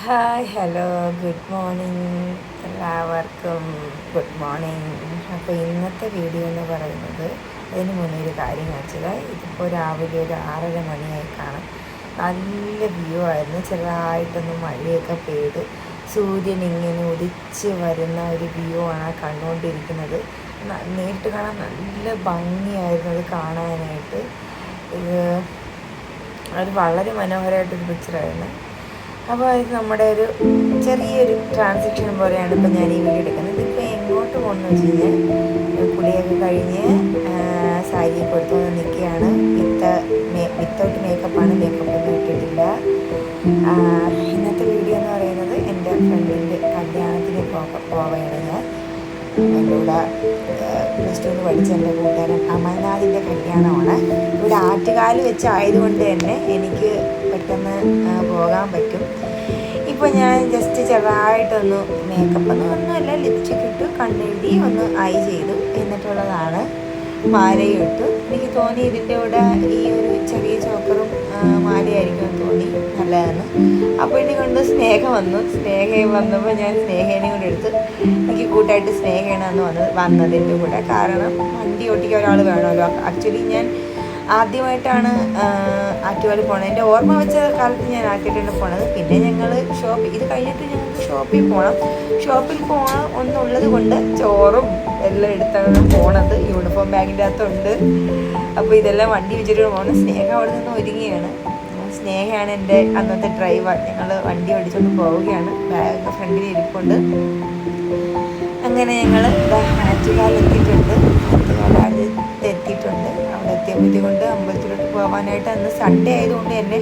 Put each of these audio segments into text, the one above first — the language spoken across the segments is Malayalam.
ഹായ് ഹലോ ഗുഡ് മോർണിംഗ് എല്ലാവർക്കും ഗുഡ് മോർണിംഗ്. അപ്പോൾ ഇന്നത്തെ വീഡിയോ എന്ന് പറയുന്നത് അതിന് മുന്നേ ഒരു കാര്യം കാണിച്ചത്. ഇതിപ്പോൾ രാവിലെ ഒരു 6:30 മണിയായി കാണാം. നല്ല വ്യൂ ആയിരുന്നു. ചെറുതായിട്ടൊന്ന് മഴയൊക്കെ പെയ്ത് സൂര്യൻ ഇങ്ങനെ ഉദിച്ച് വരുന്ന ഒരു വ്യൂ ആണ് കണ്ടുകൊണ്ടിരിക്കുന്നത്. നേരിട്ട് കാണാൻ നല്ല ഭംഗിയായിരുന്നു അത് കാണാനായിട്ട്. ഇത് ഒരു വളരെ മനോഹരമായിട്ടൊരു പിക്ചറായിരുന്നു. അപ്പോൾ ഇത് നമ്മുടെ ഒരു ചെറിയൊരു ട്രാൻസാക്ഷൻ പോലെയാണ് ഇപ്പോൾ ഞാൻ ഈ വീഡിയോ എടുക്കുന്നത്. ഇപ്പോൾ എങ്ങോട്ട് പോകുന്നു വെച്ച് കഴിഞ്ഞാൽ കുളിയൊക്കെ കഴിഞ്ഞ് സാരിയൊക്കെ കൊടുത്തുകൊണ്ട് നിൽക്കുകയാണ്. വിത്തൗട്ട് മേക്കപ്പാണ്, മേക്കപ്പൊന്നും ഇട്ടിട്ടില്ല. ഇന്നത്തെ വീഡിയോ എന്ന് പറയുന്നത് എൻ്റെ ഫ്രണ്ടിൻ്റെ കല്യാണത്തിന് പോവുകയാണ്. ഞാൻ എൻ്റെ കൂടെ +2 പഠിച്ച എൻ്റെ കൂട്ടുകാരൻ അമൽനാഥിൻ്റെ കല്യാണമാണ്. ഇവിടെ ആറ്റുകാൽ വെച്ചായതുകൊണ്ട് തന്നെ എനിക്ക് പെട്ടെന്ന് പോകാൻ പറ്റും. ഇപ്പോൾ ഞാൻ ജസ്റ്റ് ചെറുതായിട്ടൊന്ന് മേക്കപ്പ് ഒന്നുമല്ല, ലിപ്സ്റ്റിക് ഇട്ടു, കണ്ണെഴുതി, ഒന്ന് ഐ ചെയ്തു, എന്നിട്ടുള്ളതാണ്. മാലയും ഇട്ടു. എനിക്ക് തോന്നി ഇതിൻ്റെ കൂടെ ഈ ഒരു ചെറിയ ചോക്കറും മാലയായിരിക്കും തോന്നി നല്ലതെന്ന്. അപ്പോഴേ കൊണ്ട് സ്നേഹ വന്നപ്പോൾ ഞാൻ സ്നേഹേനെയും കൂടെ എടുത്ത് എനിക്ക് കൂട്ടായിട്ട് സ്നേഹയാണ് വന്നതിൻ്റെ കൂടെ. കാരണം വണ്ടി ഓട്ടിക്കാൻ ഒരാൾ വേണമല്ലോ. ആക്ച്വലി ഞാൻ ആദ്യമായിട്ടാണ് ആറ്റുകാൽ പോണത്. എൻ്റെ ഓർമ്മ വെച്ച കാലത്ത് ഞാൻ ആദ്യമായിട്ടാണ് പോണത്. പിന്നെ ഞങ്ങൾ ഇത് കഴിഞ്ഞിട്ട് ഞങ്ങൾക്ക് ഷോപ്പിൽ പോകണം ഒന്നുള്ളത് കൊണ്ട് ചോറും എല്ലാം എടുത്താണ് പോണത്. യൂണിഫോം ബാഗിൻ്റെ അകത്തുണ്ട്. അപ്പോൾ ഇതെല്ലാം വണ്ടി വെച്ചിട്ട് പോകണം. സ്നേഹ അവിടെ നിന്ന് ഒരുങ്ങിയാണ്. സ്നേഹയാണ് എൻ്റെ അന്നത്തെ ഡ്രൈവർ. ഞങ്ങൾ വണ്ടി ഓടിച്ചുകൊണ്ട് പോവുകയാണ്. ബാഗ് ഫ്രണ്ടിൽ ഇരിപ്പുണ്ട്. അങ്ങനെ ഞങ്ങൾ ആറ്റുകാൽ എത്തിയിട്ടുണ്ട്. അവിടെ എത്തിയപ്പോഴത്തേ കൊണ്ട് അമ്പലത്തിലോട്ട് പോകാനായിട്ട് അന്ന് സൺഡേ ആയതുകൊണ്ട് തന്നെ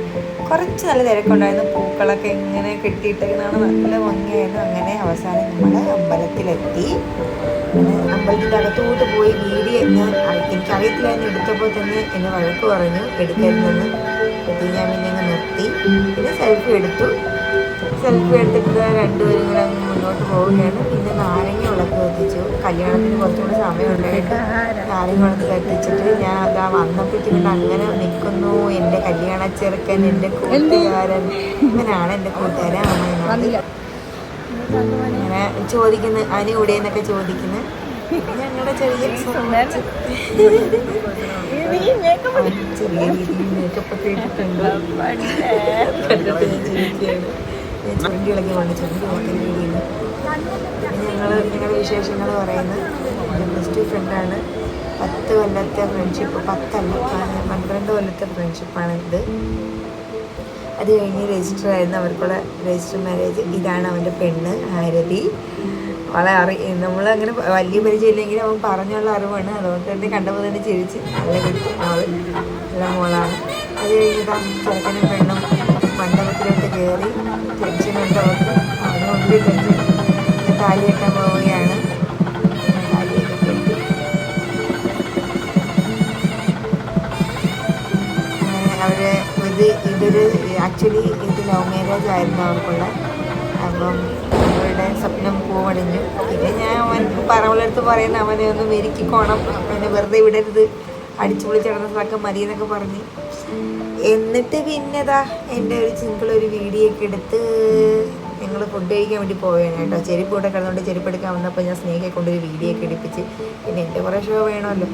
കുറച്ച് നല്ല തിരക്കുണ്ടായിരുന്നു. പൂക്കളൊക്കെ ഇങ്ങനെ കെട്ടിയിട്ടേക്കുന്നതാണ്, നല്ല ഭംഗിയായിരുന്നു. അങ്ങനെ അവസാനം നമ്മൾ അമ്പലത്തിലെത്തി. അമ്പലത്തിൻ്റെ അകത്തോട്ട് പോയി വീഡിയോ എനിക്കറിയത്തില്ലായിരുന്നു. എടുത്തപ്പോൾ തന്നെ എന്നെ വഴക്ക് പറഞ്ഞു എടുക്കരുതെന്ന്. എടുത്ത് ഞാൻ പിന്നെ അങ്ങ് നിർത്തി. പിന്നെ സെൽഫി എടുത്തിട്ട് രണ്ടുപേരും ഇങ്ങനെ അങ്ങ് മുന്നോട്ട് പോവുകയാണ്. പിന്നെ നാരങ്ങ വിളക്ക് കത്തിച്ചു. കല്യാണത്തിന് കുറച്ചുകൂടി സമയമുണ്ടായിട്ട് നാരങ്ങ വിളക്ക് കത്തിച്ചിട്ട് ഞാൻ അതാ വന്നപ്പോഴത്തേക്കൊണ്ട് അങ്ങനെ നിൽക്കുന്നു. എൻ്റെ കല്യാണ ചെറുക്കൻ, എൻ്റെ കൂട്ടുകാരൻ, ഇങ്ങനെയാണ് എൻ്റെ കൂട്ടുകാരൻ. അങ്ങനെ ചോദിക്കുന്നു അനി ഇവിടെ എന്നൊക്കെ ചോദിക്കുന്നു. ഞങ്ങളുടെ ചെറിയ രീതിയിൽ മേക്കപ്പൊക്കെ ഇട്ടിട്ടുണ്ട്. ചുണ്ടി ഇളക്കി കൊണ്ട് ചുണ്ടി നോക്കുന്ന രീതിയിൽ ഞങ്ങളുടെ വിശേഷങ്ങൾ പറയുന്നത്. എൻ്റെ +2 ഫ്രണ്ടാണ്. 10 കൊല്ലത്തെ ഫ്രണ്ട്ഷിപ്പ്, 12 കൊല്ലത്തെ ഫ്രണ്ട്ഷിപ്പാണ് ഇത്. അത് കഴിഞ്ഞ് രജിസ്റ്റർ ആയിരുന്നു, അവർക്കുള്ള രജിസ്റ്റർ മാരേജ്. ഇതാണ് അവൻ്റെ പെണ്ണ് ആരതി. നമ്മളങ്ങനെ വലിയ പരിചയമില്ലെങ്കിൽ അവൻ പറഞ്ഞുള്ള അറിവാണ്. അതുകൊണ്ട് തന്നെ കണ്ടപ്പോൾ തന്നെ ചിരിച്ച് നല്ല കിട്ടി. നല്ല മോളാണ്. അത് കഴിഞ്ഞിട്ടാ ചെറുക്കനും പെണ്ണും മണ്ഡപത്തിലോട്ട് കയറി. ടെൻഷനുണ്ട് അവർക്ക്. അതിനുള്ളിൽ ടെൻഷൻ. താലി കെട്ടാൻ പോവുകയാണ്. താലിയൊക്കെ കെട്ടി ഇതൊരു ആക്ച്വലി ഇത് ലവ് മാരേജ് ആയിരുന്നു അവർക്കുള്ള. അപ്പം അവരുടെ സ്വപ്നം പൂവണിഞ്ഞു. പിന്നെ ഞാൻ അവളടുത്ത് പറയുന്ന അവനെ ഒന്ന് മെരുക്കിക്കോണം, അവനെ വെറുതെ വിടരുത്, അടിച്ചു പൊളിച്ചിടന്ന സ്ഥലമൊക്കെ മതി എന്നൊക്കെ പറഞ്ഞ്. എന്നിട്ട് പിന്നെതാ എൻ്റെ ഒരു സിംഗിളൊരു വീഡിയോ ഒക്കെ എടുത്ത് ഞങ്ങൾ ഫുഡ് കഴിക്കാൻ വേണ്ടി പോവുകയാണ് കേട്ടോ. ചെരുപ്പ് കൂടെ കിടന്നുകൊണ്ട് ചെരുപ്പ് എടുക്കാൻ വന്നപ്പോൾ ഞാൻ സ്നേഹയെ കൊണ്ടൊരു വീഡിയോ ഒക്കെ എടുപ്പിച്ച്. പിന്നെ എൻ്റെ കുറേ ഷോ വേണമല്ലോ.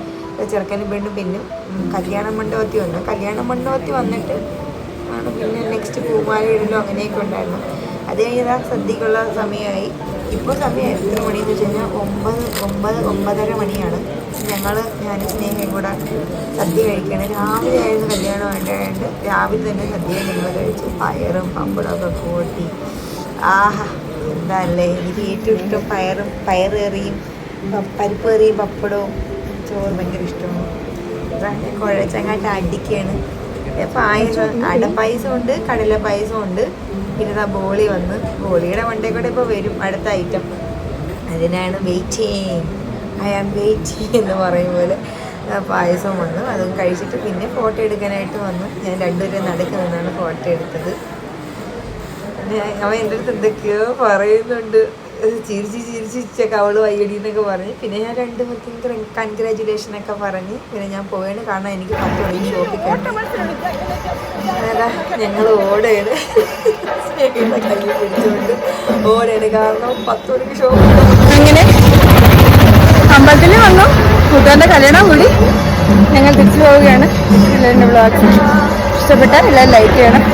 ചെറുക്കനും പെണ്ണും പിന്നെ കല്യാണ മണ്ഡപത്തിൽ വന്നിട്ട് ആണ് പിന്നെ നെക്സ്റ്റ് പൂമാല ഇടലോ അങ്ങനെയൊക്കെ ഉണ്ടായിരുന്നു. അത് കഴിഞ്ഞാൽ സദ്യക്കുള്ള സമയമായി. ഇപ്പോൾ സമയം എത്ര മണിയെന്ന് വെച്ച് കഴിഞ്ഞാൽ 9:30 മണിയാണ്. ഞാനും സ്നേഹയും കൂടെ സദ്യ കഴിക്കുകയാണ്. രാവിലെ ആയിരുന്നു കല്യാണം വേണ്ടായതുകൊണ്ട് രാവിലെ തന്നെ സദ്യ ഞങ്ങൾ കഴിച്ചു. പയറും പപ്പടമൊക്കെ കൂട്ടി ആഹാ എന്താ അല്ലേ. എനിക്ക് ഏറ്റവും ഇഷ്ടം പയറേറിയും പരിപ്പ് കറിയും പപ്പടവും ചോറ് ഭയങ്കര ഇഷ്ടമാണ്. കുഴച്ചങ്ങാട്ട് അടിക്കുകയാണ്. പായസം, അടപ്പായസം ഉണ്ട്, കടല പായസം ഉണ്ട്. പിന്നെ ബോളി വന്ന് ബോളിയുടെ മണ്ടേ കൂടെ ഇപ്പോൾ വരും അടുത്ത ഐറ്റം. അതിനാണ് ഐ ആം വെയിറ്റിംഗ് എന്ന് പറയും പോലെ പായസം വന്നു. അതും കഴിച്ചിട്ട് പിന്നെ ഫോട്ടോ എടുക്കാനായിട്ട് വന്നു. ഞാൻ രണ്ടുപേരും നടുക്ക് നിന്നാണ് ഫോട്ടോ എടുത്തത്. അവൻ എൻ്റെ അടുത്ത് എന്തൊക്കെയോ പറയുന്നുണ്ട്, ചിരിച്ച് അവള് വയ്യടി എന്നൊക്കെ പറഞ്ഞ്. പിന്നെ ഞാൻ 2 പേർക്കും കൺഗ്രാജുലേഷനൊക്കെ പറഞ്ഞ് പിന്നെ ഞാൻ പോയാണ്. കാരണം എനിക്ക് 10 മണിക്ക് ഷോപ്പിൽ കണ്ടു. അതാ ഞങ്ങൾ ഓടയാണ്, സ്നേഹിത കയ്യിൽ പിടിച്ചുകൊണ്ട് ഓടയാണ്. കാരണം 10 മണിക്ക് ഷോപ്പിൽ അങ്ങനെ അമ്പലത്തിൽ വന്നു, കൂട്ടുകാരൻ്റെ കല്യാണം കൂടി ഞങ്ങൾ തിരിച്ചു പോവുകയാണ്. എല്ലാവരുടെ വ്ളോഗ് ഇഷ്ടപ്പെട്ടാൽ എല്ലാവരും ലൈക്ക് ചെയ്യണം.